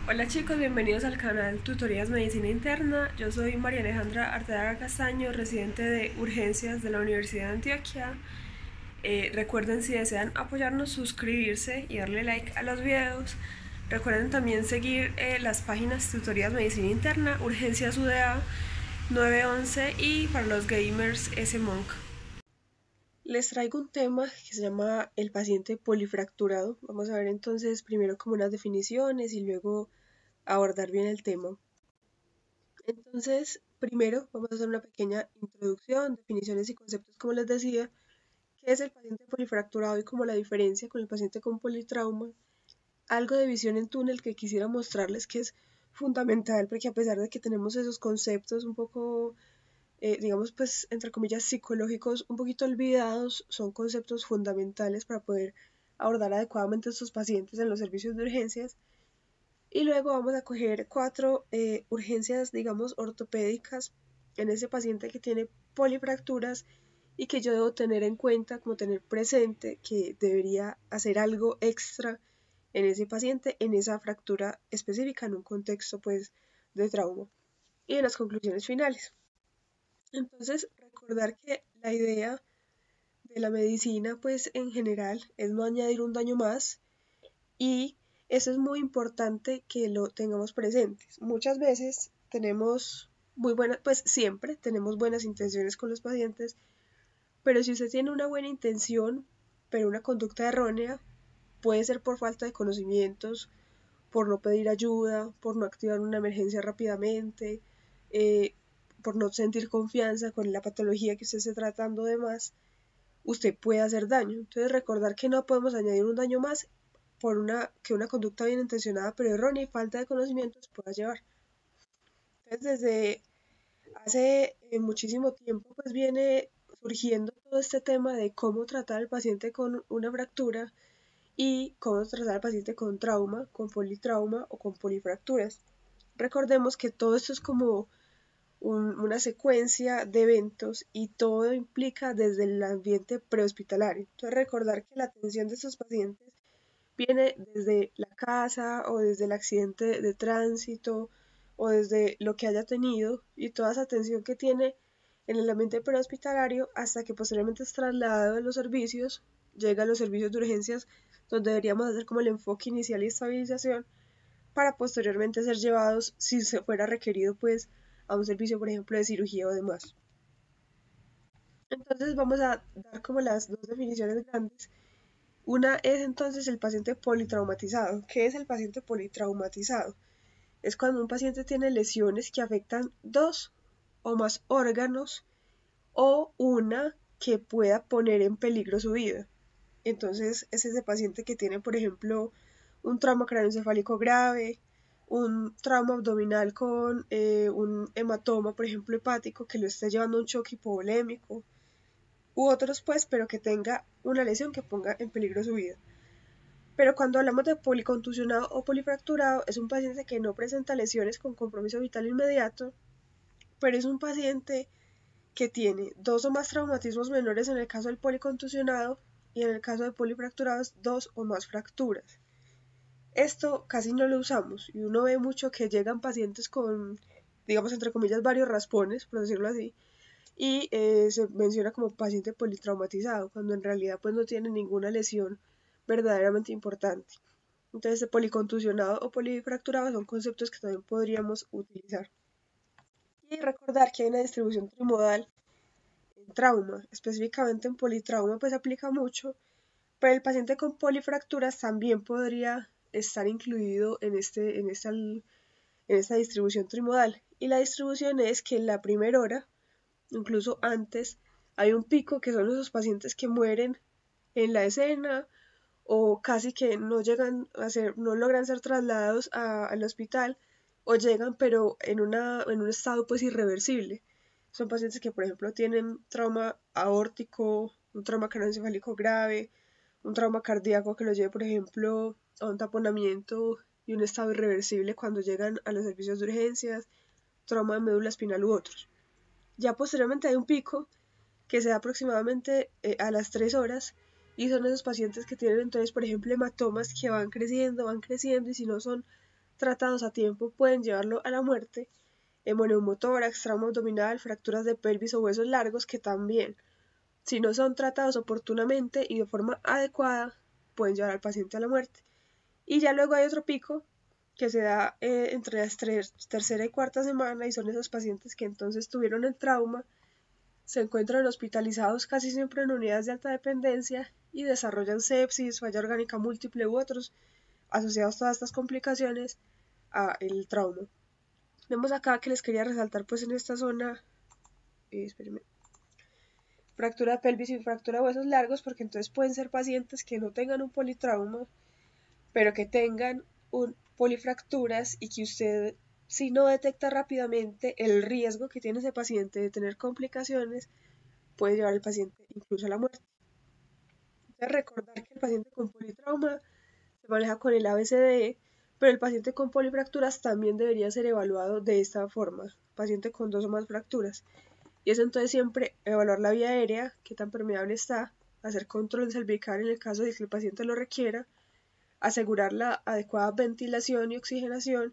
Hola chicos, bienvenidos al canal Tutorías Medicina Interna. Yo soy María Alejandra Arteaga Castaño, residente de Urgencias de la Universidad de Antioquia. Recuerden, si desean apoyarnos, suscribirse y darle like a los videos. Recuerden también seguir las páginas Tutorías Medicina Interna, Urgencias UDA 911 y para los gamers S-Monk. Les traigo un tema que se llama el paciente polifracturado. Vamos a ver entonces primero como unas definiciones y luego abordar bien el tema. Entonces, primero vamos a hacer una pequeña introducción, definiciones y conceptos, como les decía, qué es el paciente polifracturado y como la diferencia con el paciente con politrauma, algo de visión en túnel que quisiera mostrarles que es fundamental, porque a pesar de que tenemos esos conceptos un poco, digamos, pues, entre comillas, psicológicos, un poquito olvidados, son conceptos fundamentales para poder abordar adecuadamente a estos pacientes en los servicios de urgencias. Y luego vamos a coger cuatro urgencias, digamos, ortopédicas en ese paciente que tiene polifracturas y que yo debo tener en cuenta, como tener presente que debería hacer algo extra en ese paciente, en esa fractura específica, en un contexto pues de trauma. Y en las conclusiones finales. Entonces, recordar que la idea de la medicina pues en general es no añadir un daño más, y eso es muy importante que lo tengamos presentes. Muchas veces tenemos muy buenas, pues siempre tenemos buenas intenciones con los pacientes, pero si usted tiene una buena intención, pero una conducta errónea, puede ser por falta de conocimientos, por no pedir ayuda, por no activar una emergencia rápidamente, eh, por no sentir confianza con la patología que usted esté tratando de más, usted puede hacer daño. Entonces recordar que no podemos añadir un daño más por una conducta bien intencionada pero errónea y falta de conocimientos pueda llevar. Entonces desde hace muchísimo tiempo pues viene surgiendo todo este tema de cómo tratar al paciente con una fractura y cómo tratar al paciente con trauma, con politrauma o con polifracturas. Recordemos que todo esto es como una secuencia de eventos y todo implica desde el ambiente prehospitalario. Entonces recordar que la atención de estos pacientes viene desde la casa o desde el accidente de tránsito o desde lo que haya tenido y toda esa atención que tiene en el ambiente prehospitalario hasta que posteriormente es trasladado a los servicios, llega a los servicios de urgencias donde deberíamos hacer como el enfoque inicial y estabilización para posteriormente ser llevados, si se fuera requerido, pues a un servicio, por ejemplo, de cirugía o demás. Entonces vamos a dar como las dos definiciones grandes. Una es entonces el paciente politraumatizado. ¿Qué es el paciente politraumatizado? Es cuando un paciente tiene lesiones que afectan dos o más órganos o una que pueda poner en peligro su vida. Entonces es ese paciente que tiene, por ejemplo, un trauma craneoencefálico grave, un trauma abdominal con un hematoma, por ejemplo, hepático, que lo esté llevando a un choque hipovolémico, u otros pues, pero que tenga una lesión que ponga en peligro su vida. Pero cuando hablamos de policontusionado o polifracturado, es un paciente que no presenta lesiones con compromiso vital inmediato, pero es un paciente que tiene dos o más traumatismos menores en el caso del policontusionado y en el caso de polifracturados dos o más fracturas. Esto casi no lo usamos y uno ve mucho que llegan pacientes con, digamos, entre comillas, varios raspones, por decirlo así, y se menciona como paciente politraumatizado, cuando en realidad pues no tiene ninguna lesión verdaderamente importante. Entonces, policontusionado o polifracturado son conceptos que también podríamos utilizar. Y recordar que hay una distribución trimodal en trauma, específicamente en politrauma, pues aplica mucho, pero el paciente con polifracturas también podría estar incluido en esta distribución trimodal. Y la distribución es que en la primera hora, incluso antes, hay un pico que son esos pacientes que mueren en la escena o casi que no llegan a ser, no logran ser trasladados al hospital o llegan pero en un estado pues irreversible. Son pacientes que por ejemplo tienen trauma aórtico, un trauma craneoencefálico grave, un trauma cardíaco que los lleve por ejemplo a un taponamiento y un estado irreversible cuando llegan a los servicios de urgencias, trauma de médula espinal u otros. Ya posteriormente hay un pico que se da aproximadamente a las 3 horas y son esos pacientes que tienen entonces, por ejemplo, hematomas que van creciendo y si no son tratados a tiempo pueden llevarlo a la muerte, hemoneumotórax, trauma abdominal, fracturas de pelvis o huesos largos que también, si no son tratados oportunamente y de forma adecuada, pueden llevar al paciente a la muerte. Y ya luego hay otro pico que se da entre la tercera y cuarta semana y son esos pacientes que entonces tuvieron el trauma, se encuentran hospitalizados casi siempre en unidades de alta dependencia y desarrollan sepsis, falla orgánica múltiple u otros asociados a todas estas complicaciones a el trauma. Vemos acá que les quería resaltar pues en esta zona, fractura de pelvis y fractura de huesos largos, porque entonces pueden ser pacientes que no tengan un politrauma, pero que tengan un polifracturas y que usted, si no detecta rápidamente el riesgo que tiene ese paciente de tener complicaciones, puede llevar al paciente incluso a la muerte. Entonces recordar que el paciente con politrauma se maneja con el ABCDE, pero el paciente con polifracturas también debería ser evaluado de esta forma, paciente con 2 o más fracturas. Y es entonces siempre evaluar la vía aérea, qué tan permeable está, hacer control cervical en el caso de que el paciente lo requiera, asegurar la adecuada ventilación y oxigenación,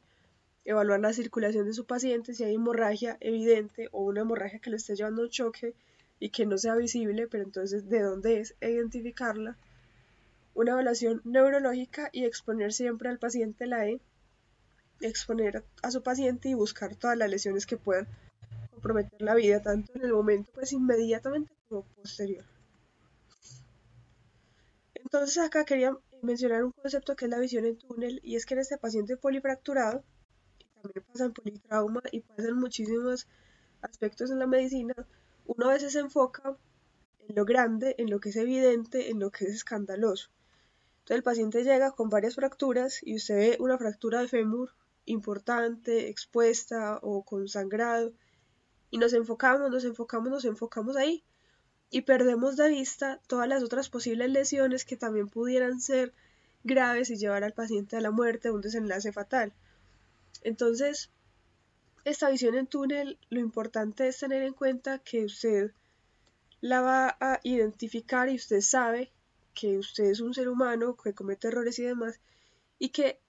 evaluar la circulación de su paciente, si hay hemorragia evidente o una hemorragia que lo esté llevando a un choque y que no sea visible, pero entonces de dónde es, identificarla, una evaluación neurológica y exponer siempre al paciente la exponer a su paciente y buscar todas las lesiones que puedan comprometer la vida, tanto en el momento pues inmediatamente como posterior. Entonces acá quería mencionar un concepto que es la visión en túnel, y es que en este paciente polifracturado, y también pasa en politrauma y pasa en muchísimos aspectos en la medicina, uno a veces se enfoca en lo grande, en lo que es evidente, en lo que es escandaloso. Entonces el paciente llega con varias fracturas y usted ve una fractura de fémur importante, expuesta o con sangrado, y nos enfocamos ahí y perdemos de vista todas las otras posibles lesiones que también pudieran ser graves y llevar al paciente a la muerte, a un desenlace fatal. Entonces, esta visión en túnel, lo importante es tener en cuenta que usted la va a identificar y usted sabe que usted es un ser humano que comete errores y demás, y que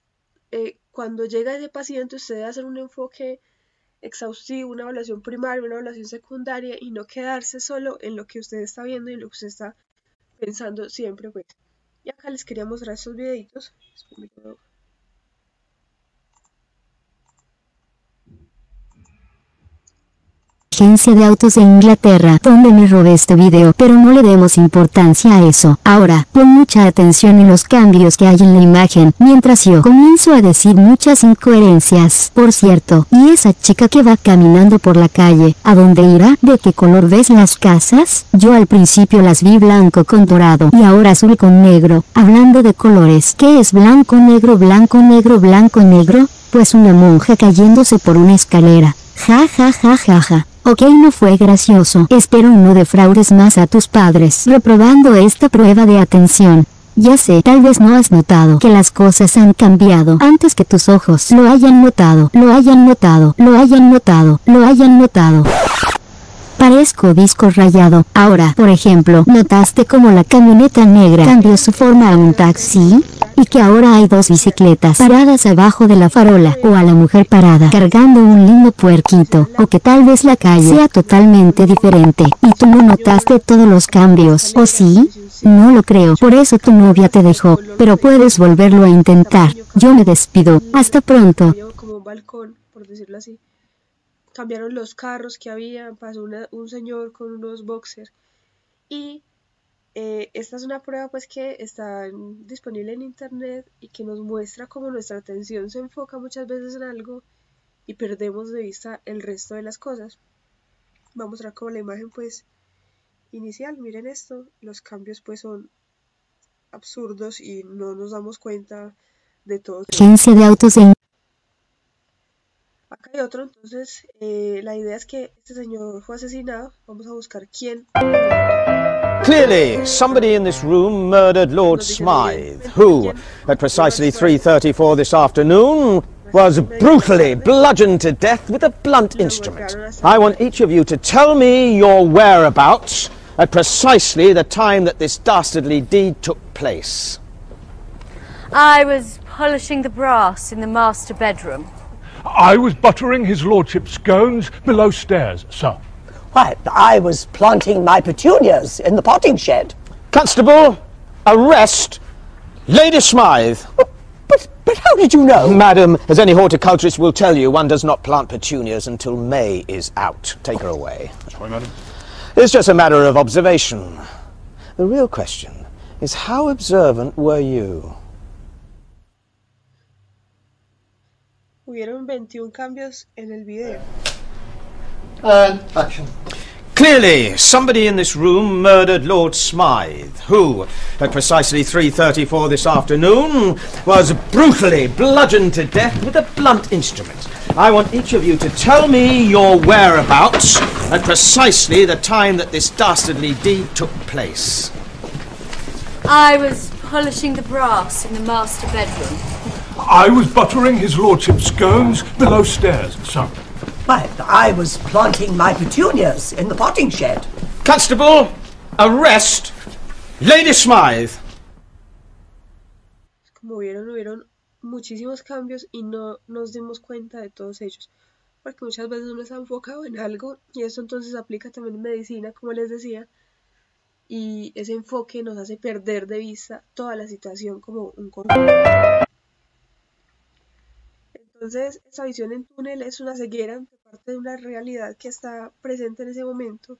cuando llega ese paciente usted debe hacer un enfoque exhaustivo, una evaluación primaria, una evaluación secundaria, y no quedarse solo en lo que usted está viendo y lo que usted está pensando siempre, pues. Y acá les quería mostrar estos videitos. Agencia de autos de Inglaterra, donde me robé este video, pero no le demos importancia a eso. Ahora, pon mucha atención en los cambios que hay en la imagen, mientras yo comienzo a decir muchas incoherencias. Por cierto, ¿y esa chica que va caminando por la calle, a dónde irá? ¿De qué color ves las casas? Yo al principio las vi blanco con dorado, y ahora azul con negro. Hablando de colores, ¿qué es blanco, negro, blanco, negro, blanco, negro? Pues una monja cayéndose por una escalera. Ja ja ja ja ja. Ok, no fue gracioso. Espero no defraudes más a tus padres reprobando esta prueba de atención. Ya sé, tal vez no has notado que las cosas han cambiado antes que tus ojos lo hayan notado, lo hayan notado, lo hayan notado, lo hayan notado. Parezco disco rayado. Ahora, por ejemplo, ¿notaste cómo la camioneta negra cambió su forma a un taxi? Y que ahora hay 2 bicicletas paradas abajo de la farola, o a la mujer parada cargando un lindo puerquito, o que tal vez la calle sea totalmente diferente, y tú no notaste todos los cambios, ¿o sí? No lo creo, por eso tu novia te dejó, pero puedes volverlo a intentar. Yo me despido, hasta pronto. Como un balcón, por decirlo así. Cambiaron los carros que había, pasó un señor con unos boxers, y esta es una prueba pues que está disponible en internet y que nos muestra cómo nuestra atención se enfoca muchas veces en algo y perdemos de vista el resto de las cosas. Vamos a mostrar como la imagen pues inicial, miren esto, los cambios pues son absurdos y no nos damos cuenta de todo. Agencia de autos en... Acá hay otro, entonces la idea es que este señor fue asesinado, vamos a buscar quién. Clearly, somebody in this room murdered Lord Smythe, who, at precisely 3:34 this afternoon, was brutally bludgeoned to death with a blunt instrument. I want each of you to tell me your whereabouts at precisely the time that this dastardly deed took place. I was polishing the brass in the master bedroom. I was buttering his lordship's scones below stairs, sir. Why, I was planting my petunias in the potting shed. Constable, arrest Lady Smythe. But how did you know? Madam, as any horticulturist will tell you, one does not plant petunias until May is out. Take her away. Sorry, madam. It's just a matter of observation. The real question is, how observant were you? Hubieron 21 cambios en el video. And action. Clearly, somebody in this room murdered Lord Smythe, who, at precisely 3:34 this afternoon, was brutally bludgeoned to death with a blunt instrument. I want each of you to tell me your whereabouts at precisely the time that this dastardly deed took place. I was polishing the brass in the master bedroom. I was buttering his lordship's scones below stairs, sir. Why, I was planting my petunias in the potting shed. Constable, arrest Lady Smythe. Como vieron, hubieron muchísimos cambios y no nos dimos cuenta de todos ellos, porque muchas veces uno está enfocado en algo y eso entonces aplica también en medicina, como les decía, y ese enfoque nos hace perder de vista toda la situación como un conjunto. Entonces, esa visión en túnel es una ceguera ante parte de una realidad que está presente en ese momento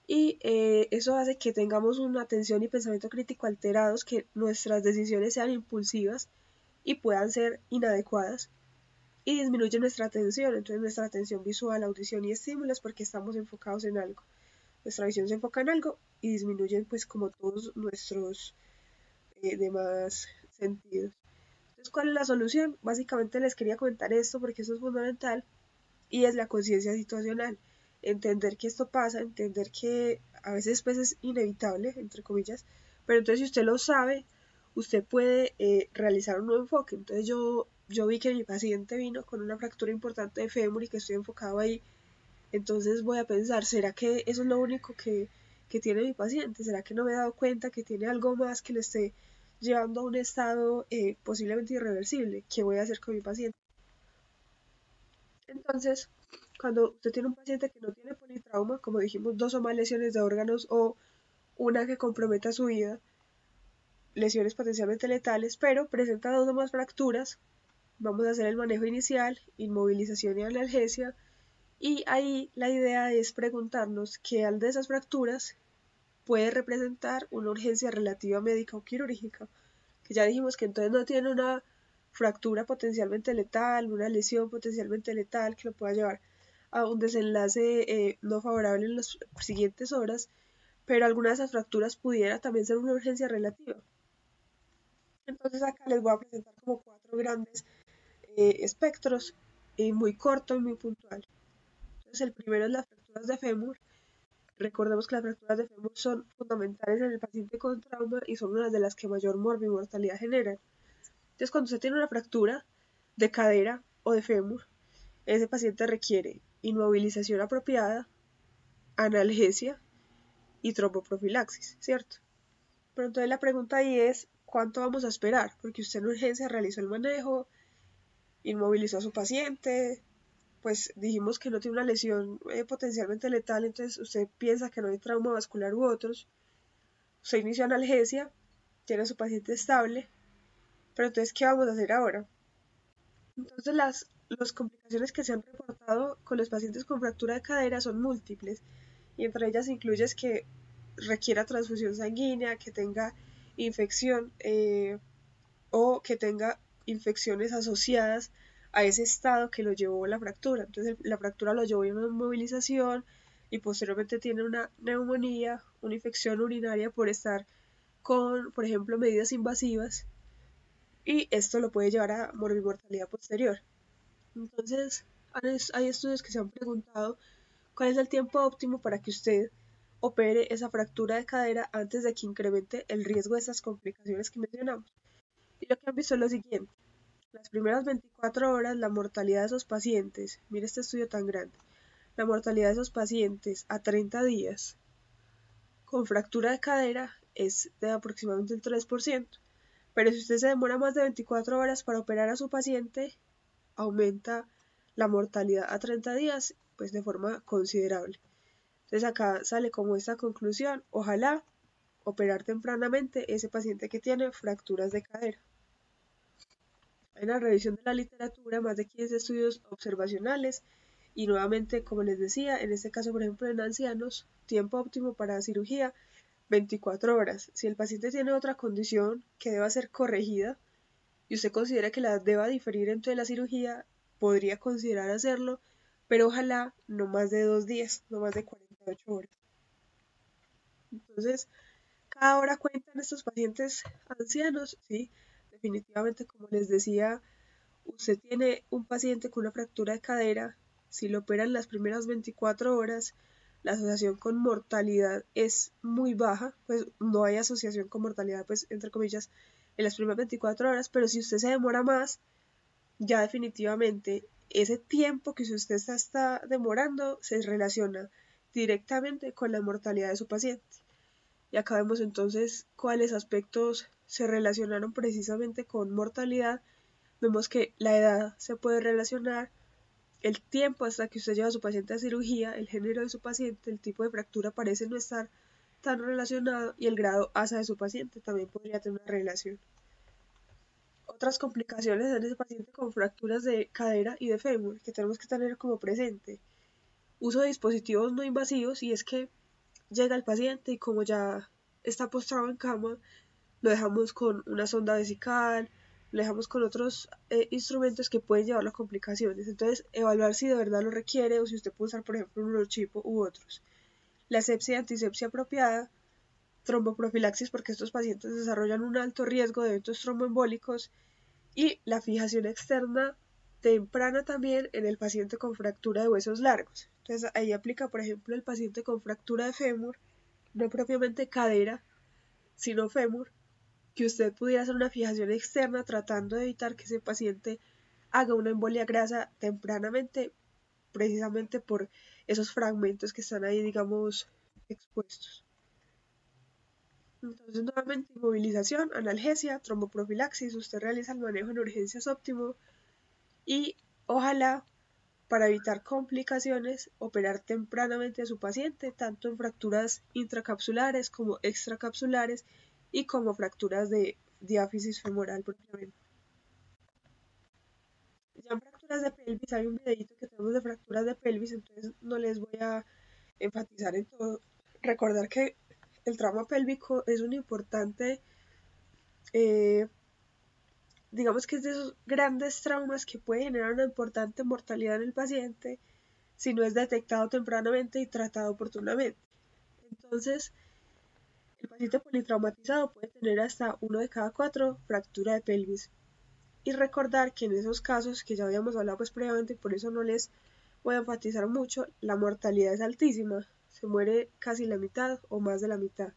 y eso hace que tengamos una atención y pensamiento crítico alterados, que nuestras decisiones sean impulsivas y puedan ser inadecuadas y disminuye nuestra atención, entonces nuestra atención visual, audición y estímulos, porque estamos enfocados en algo. Nuestra visión se enfoca en algo y disminuyen pues como todos nuestros demás sentidos. Entonces, ¿cuál es la solución? Básicamente les quería comentar esto porque eso es fundamental y es la conciencia situacional. Entender que esto pasa, entender que a veces pues es inevitable, entre comillas, pero entonces si usted lo sabe, usted puede realizar un nuevo enfoque. Entonces yo vi que mi paciente vino con una fractura importante de fémur y que estoy enfocado ahí. Entonces voy a pensar, ¿será que eso es lo único que tiene mi paciente? ¿Será que no me he dado cuenta que tiene algo más que le esté llevando a un estado posiblemente irreversible? ¿Qué voy a hacer con mi paciente? Entonces, cuando usted tiene un paciente que no tiene politrauma, como dijimos, 2 o más lesiones de órganos o una que comprometa su vida, lesiones potencialmente letales, pero presenta 2 o más fracturas, vamos a hacer el manejo inicial, inmovilización y analgesia, y ahí la idea es preguntarnos qué al de esas fracturas puede representar una urgencia relativa médica o quirúrgica, que ya dijimos que entonces no tiene una fractura potencialmente letal, una lesión potencialmente letal que lo pueda llevar a un desenlace no favorable en las siguientes horas, pero alguna de esas fracturas pudiera también ser una urgencia relativa. Entonces acá les voy a presentar como 4 grandes espectros, muy corto y muy puntual. Entonces el primero es las fracturas de fémur. Recordemos que las fracturas de fémur son fundamentales en el paciente con trauma y son una de las que mayor morbimortalidad generan. Entonces, cuando usted tiene una fractura de cadera o de fémur, ese paciente requiere inmovilización apropiada, analgesia y tromboprofilaxis, ¿cierto? Pero entonces la pregunta ahí es, ¿cuánto vamos a esperar? Porque usted en urgencia realizó el manejo, inmovilizó a su paciente, pues dijimos que no tiene una lesión potencialmente letal, entonces usted piensa que no hay trauma vascular u otros, usted inició analgesia, tiene a su paciente estable, pero entonces ¿qué vamos a hacer ahora? Entonces las complicaciones que se han reportado con los pacientes con fractura de cadera son múltiples, y entre ellas incluye que requiera transfusión sanguínea, que tenga infección o que tenga infecciones asociadas a ese estado que lo llevó a la fractura. Entonces la fractura lo llevó a una inmovilización y posteriormente tiene una neumonía, una infección urinaria por estar con, por ejemplo, medidas invasivas, y esto lo puede llevar a morbimortalidad posterior. Entonces hay estudios que se han preguntado cuál es el tiempo óptimo para que usted opere esa fractura de cadera antes de que incremente el riesgo de estas complicaciones que mencionamos. Y lo que han visto es lo siguiente: las primeras 24 horas, la mortalidad de esos pacientes, mire este estudio tan grande, la mortalidad de esos pacientes a 30 días con fractura de cadera es de aproximadamente el 3%, Pero si usted se demora más de 24 horas para operar a su paciente, aumenta la mortalidad a 30 días, pues de forma considerable. Entonces acá sale como esta conclusión: ojalá operar tempranamente ese paciente que tiene fracturas de cadera. Hay una revisión de la literatura, más de 15 estudios observacionales, y nuevamente, como les decía, en este caso, por ejemplo, en ancianos, tiempo óptimo para cirugía, 24 horas. Si el paciente tiene otra condición que deba ser corregida y usted considera que la deba diferir entre la cirugía, podría considerar hacerlo, pero ojalá no más de 2 días, no más de 48 horas. Entonces, cada hora cuentan estos pacientes ancianos, ¿sí? Definitivamente, como les decía, usted tiene un paciente con una fractura de cadera, si lo operan las primeras 24 horas, la asociación con mortalidad es muy baja, pues no hay asociación con mortalidad, pues entre comillas, en las primeras 24 horas, pero si usted se demora más, ya definitivamente ese tiempo que usted está demorando se relaciona directamente con la mortalidad de su paciente. Y acá vemos entonces cuáles aspectos se relacionaron precisamente con mortalidad. Vemos que la edad se puede relacionar, el tiempo hasta que usted lleva a su paciente a cirugía, el género de su paciente, el tipo de fractura parece no estar tan relacionado, y el grado ASA de su paciente también podría tener una relación. Otras complicaciones en ese paciente con fracturas de cadera y de fémur que tenemos que tener como presente: uso de dispositivos no invasivos, y es que llega el paciente y como ya está postrado en cama, lo dejamos con una sonda vesical, lo dejamos con otros instrumentos que pueden llevarlo a complicaciones. Entonces, evaluar si de verdad lo requiere o si usted puede usar, por ejemplo, un neurochipo u otros. La asepsia y antisepsia apropiada, tromboprofilaxis, porque estos pacientes desarrollan un alto riesgo de eventos tromboembólicos, y la fijación externa temprana también en el paciente con fractura de huesos largos. Entonces, ahí aplica, por ejemplo, el paciente con fractura de fémur, no propiamente cadera, sino fémur, que usted pudiera hacer una fijación externa tratando de evitar que ese paciente haga una embolia grasa tempranamente, precisamente por esos fragmentos que están ahí, digamos, expuestos. Entonces, nuevamente, inmovilización, analgesia, tromboprofilaxis, usted realiza el manejo en urgencias óptimo, y ojalá, para evitar complicaciones, operar tempranamente a su paciente, tanto en fracturas intracapsulares como extracapsulares y como fracturas de diáfisis femoral propiamente. Ya en fracturas de pelvis hay un videito que tenemos de fracturas de pelvis, entonces no les voy a enfatizar en todo. Recordar que el trauma pélvico es un importante, digamos que es de esos grandes traumas que puede generar una importante mortalidad en el paciente si no es detectado tempranamente y tratado oportunamente. Entonces, el paciente politraumatizado puede tener hasta 1 de cada 4 fractura de pelvis. Y recordar que en esos casos que ya habíamos hablado pues previamente, por eso no les voy a enfatizar mucho, la mortalidad es altísima, se muere casi la mitad o más de la mitad.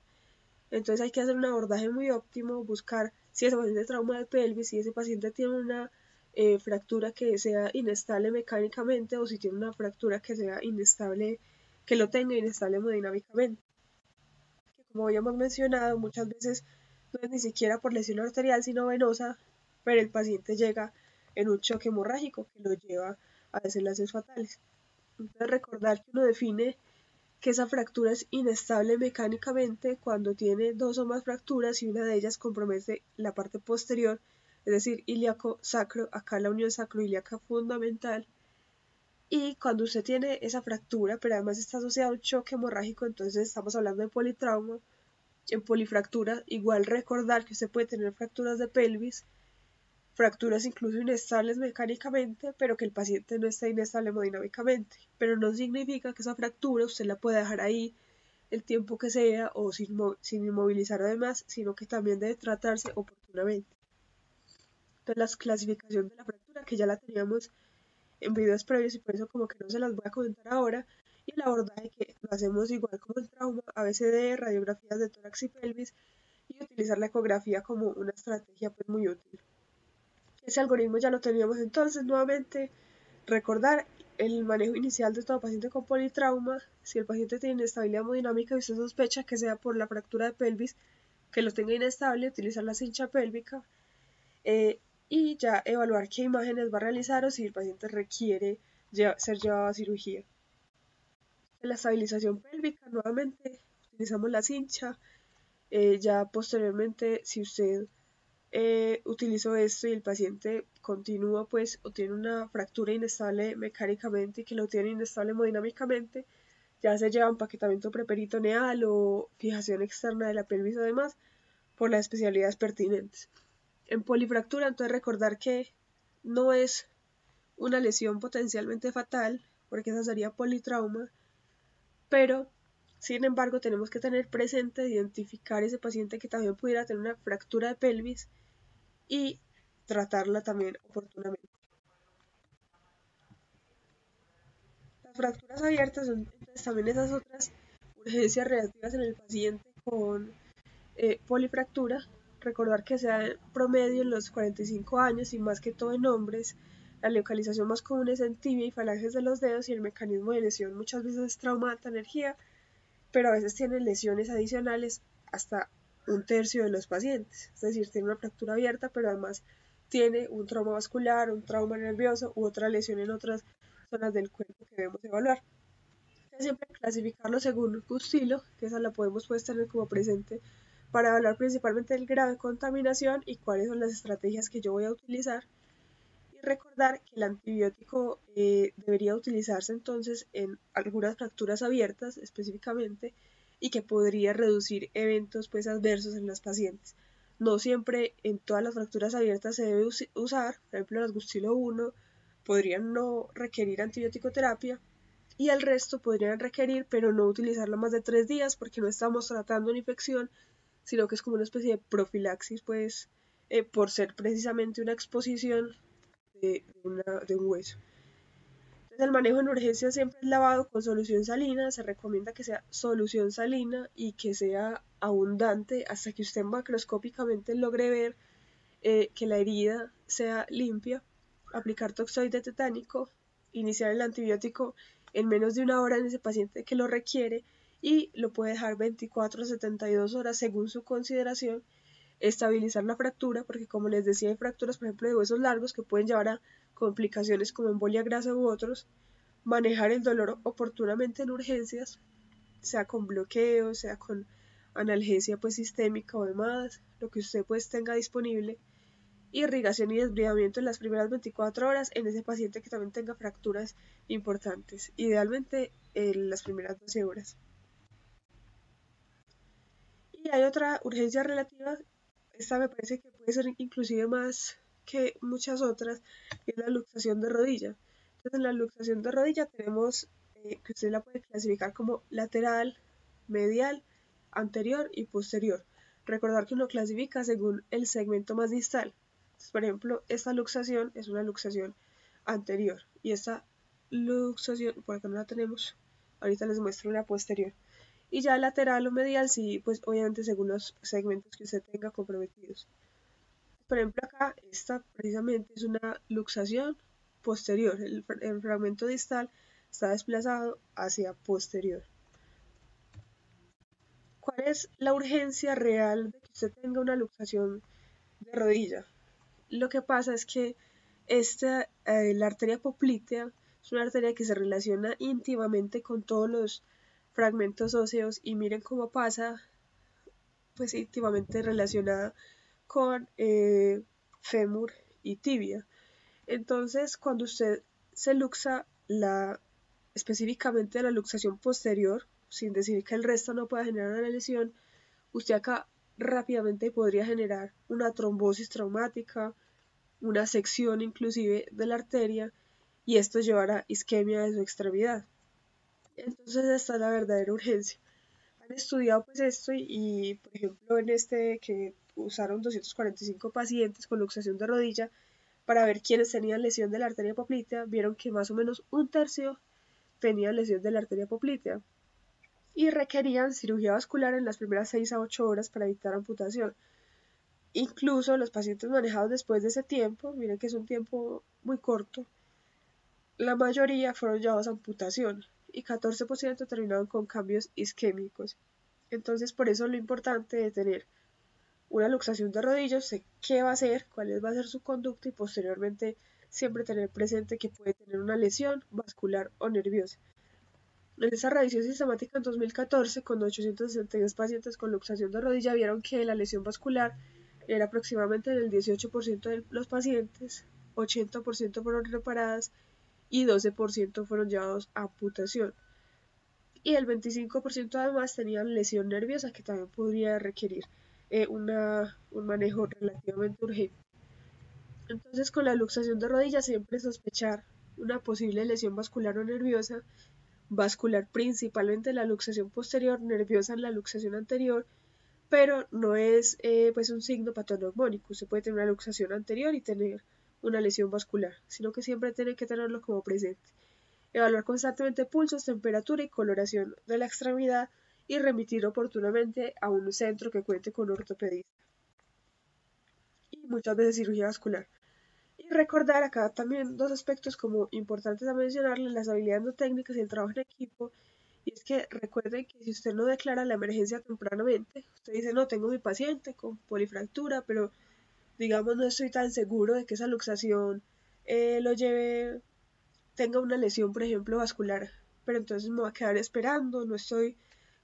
Entonces hay que hacer un abordaje muy óptimo, buscar si ese paciente tiene trauma de pelvis, si ese paciente tiene una fractura que sea inestable mecánicamente, o si tiene una fractura que sea inestable, que lo tenga inestable hemodinámicamente. Que como habíamos mencionado, muchas veces no es ni siquiera por lesión arterial sino venosa, pero el paciente llega en un choque hemorrágico que lo lleva a desenlaces fatales. Entonces, recordar que uno define que esa fractura es inestable mecánicamente cuando tiene 2 o más fracturas y una de ellas compromete la parte posterior, es decir, ilíaco sacro, acá la unión sacroiliaca fundamental. Y cuando usted tiene esa fractura, pero además está asociado a un choque hemorrágico, entonces estamos hablando de politrauma. En polifractura, igual recordar que usted puede tener fracturas de pelvis, fracturas incluso inestables mecánicamente, pero que el paciente no está inestable hemodinámicamente. Pero no significa que esa fractura usted la pueda dejar ahí el tiempo que sea o sin inmovilizar además, sino que también debe tratarse oportunamente. Entonces, la clasificación de la fractura, que ya la teníamos en videos previos y por eso como que no se las voy a comentar ahora, y el abordaje que lo hacemos igual como en trauma, ABCD, radiografías de tórax y pelvis, y utilizar la ecografía como una estrategia pues muy útil. Ese algoritmo ya lo teníamos entonces. Nuevamente, recordar el manejo inicial de todo paciente con politrauma. Si el paciente tiene inestabilidad hemodinámica y usted sospecha que sea por la fractura de pelvis, que lo tenga inestable, utilizar la cincha pélvica y ya evaluar qué imágenes va a realizar o si el paciente requiere ser llevado a cirugía. En la estabilización pélvica, nuevamente utilizamos la cincha. Ya posteriormente, si usted utilizó esto y el paciente continúa pues o tiene una fractura inestable mecánicamente y que lo tiene inestable hemodinámicamente, ya se lleva empaquetamiento preperitoneal o fijación externa de la pelvis o demás por las especialidades pertinentes. En polifractura, entonces recordar que no es una lesión potencialmente fatal, porque esa sería politrauma, pero sin embargo tenemos que tener presente identificar ese paciente que también pudiera tener una fractura de pelvis y tratarla también oportunamente. Las fracturas abiertas son entonces también esas otras urgencias relativas en el paciente con polifractura. Recordar que se da en promedio en los 45 años y más que todo en hombres. La localización más común es en tibia y falanges de los dedos y el mecanismo de lesión muchas veces es trauma de alta energía, pero a veces tienen lesiones adicionales hasta un tercio de los pacientes. Es decir, tiene una fractura abierta, pero además tiene un trauma vascular, un trauma nervioso u otra lesión en otras zonas del cuerpo que debemos evaluar. Siempre clasificarlo según Gustilo, que esa la podemos pues tener como presente para hablar principalmente del grado de contaminación y cuáles son las estrategias que yo voy a utilizar. Y recordar que el antibiótico debería utilizarse entonces en algunas fracturas abiertas específicamente y que podría reducir eventos pues adversos en los pacientes. No siempre en todas las fracturas abiertas se debe usar, por ejemplo las Gustilo 1 podrían no requerir antibiótico terapia y el resto podrían requerir, pero no utilizarlo más de 3 días porque no estamos tratando una infección, sino que es como una especie de profilaxis, pues por ser precisamente una exposición de un hueso. Entonces el manejo en urgencia siempre es lavado con solución salina, se recomienda que sea solución salina y que sea abundante hasta que usted macroscópicamente logre ver que la herida sea limpia, aplicar toxoide tetánico, iniciar el antibiótico en menos de 1 hora en ese paciente que lo requiere y lo puede dejar 24 a 72 horas según su consideración, estabilizar la fractura, porque como les decía hay fracturas por ejemplo de huesos largos que pueden llevar a complicaciones como embolia grasa u otros, manejar el dolor oportunamente en urgencias, sea con bloqueo, sea con analgesia pues sistémica o demás, lo que usted pues tenga disponible, irrigación y desbridamiento en las primeras 24 horas en ese paciente que también tenga fracturas importantes, idealmente en las primeras 12 horas. Y hay otra urgencia relativa, esta me parece que puede ser inclusive más que muchas otras, que es la luxación de rodilla. Entonces en la luxación de rodilla tenemos que usted la puede clasificar como lateral, medial, anterior y posterior. Recordar que uno clasifica según el segmento más distal. Entonces, por ejemplo, esta luxación es una luxación anterior y esta luxación, por acá no la tenemos, ahorita les muestro la posterior. Y ya lateral o medial, sí, pues obviamente según los segmentos que usted tenga comprometidos. Por ejemplo, acá esta precisamente es una luxación posterior, el fragmento distal está desplazado hacia posterior. ¿Cuál es la urgencia real de que usted tenga una luxación de rodilla? Lo que pasa es que la arteria poplitea es una arteria que se relaciona íntimamente con todos los fragmentos óseos y miren cómo pasa pues íntimamente relacionada con fémur y tibia. Entonces cuando usted se luxa específicamente la luxación posterior, sin decir que el resto no pueda generar una lesión, usted acá rápidamente podría generar una trombosis traumática, una sección inclusive de la arteria y esto llevará isquemia de su extremidad. Entonces esta es la verdadera urgencia. Han estudiado pues esto y por ejemplo en este que usaron 245 pacientes con luxación de rodilla para ver quiénes tenían lesión de la arteria poplitea, vieron que más o menos un tercio tenían lesión de la arteria poplitea y requerían cirugía vascular en las primeras 6 a 8 horas para evitar amputación. Incluso los pacientes manejados después de ese tiempo, miren que es un tiempo muy corto, la mayoría fueron llevados a amputación y 14% terminaron con cambios isquémicos. Entonces por eso lo importante de tener una luxación de rodilla, usted qué va a hacer, cuál va a ser su conducta y posteriormente siempre tener presente que puede tener una lesión vascular o nerviosa. En esa revisión sistemática en 2014, con 862 pacientes con luxación de rodilla, vieron que la lesión vascular era aproximadamente el 18% de los pacientes, 80% fueron reparadas y 12% fueron llevados a amputación. Y el 25% además tenían lesión nerviosa que también podría requerir un manejo relativamente urgente. Entonces, con la luxación de rodilla siempre sospechar una posible lesión vascular o nerviosa, vascular principalmente la luxación posterior, nerviosa en la luxación anterior, pero no es pues un signo patognomónico. Usted puede tener una luxación anterior y tener una lesión vascular, sino que siempre tiene que tenerlo como presente. Evaluar constantemente pulsos, temperatura y coloración de la extremidad y remitir oportunamente a un centro que cuente con ortopedista. Y muchas veces cirugía vascular. Y recordar acá también dos aspectos como importantes a mencionarles, las habilidades no técnicas y el trabajo en equipo. Y es que recuerden que si usted no declara la emergencia tempranamente, usted dice, no, tengo mi paciente con polifractura, pero digamos no estoy tan seguro de que esa luxación tenga una lesión, por ejemplo, vascular, pero entonces me voy a quedar esperando, no estoy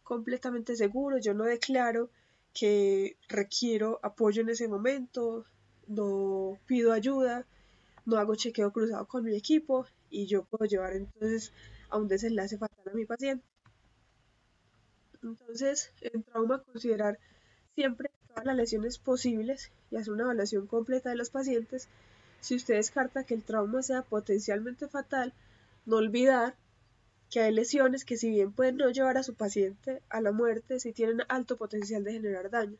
completamente seguro, yo no declaro que requiero apoyo en ese momento, no pido ayuda, no hago chequeo cruzado con mi equipo y yo puedo llevar entonces a un desenlace fatal a mi paciente. Entonces, en trauma, considerar siempre todas las lesiones posibles y hacer una evaluación completa de los pacientes. Si usted descarta que el trauma sea potencialmente fatal, no olvidar que hay lesiones que si bien pueden no llevar a su paciente a la muerte, sí tienen alto potencial de generar daño.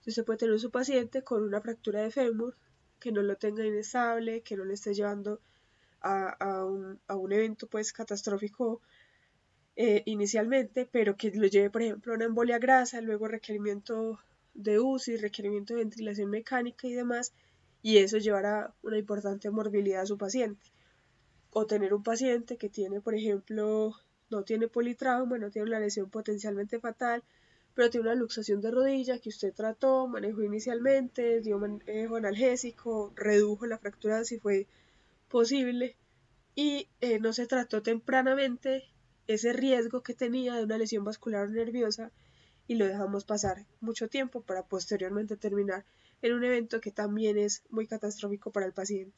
Si usted puede tener a su paciente con una fractura de fémur, que no lo tenga inestable, que no le esté llevando a un evento pues catastrófico inicialmente, pero que lo lleve por ejemplo a una embolia grasa, luego requerimiento de UCI, requerimiento de ventilación mecánica y demás, y eso llevará una importante morbilidad a su paciente. O tener un paciente que tiene, por ejemplo, no tiene politrauma, no tiene una lesión potencialmente fatal, pero tiene una luxación de rodilla que usted trató, manejó inicialmente, dio manejo analgésico, redujo la fractura si fue posible y no se trató tempranamente ese riesgo que tenía de una lesión vascular nerviosa y lo dejamos pasar mucho tiempo para posteriormente terminar en un evento que también es muy catastrófico para el paciente.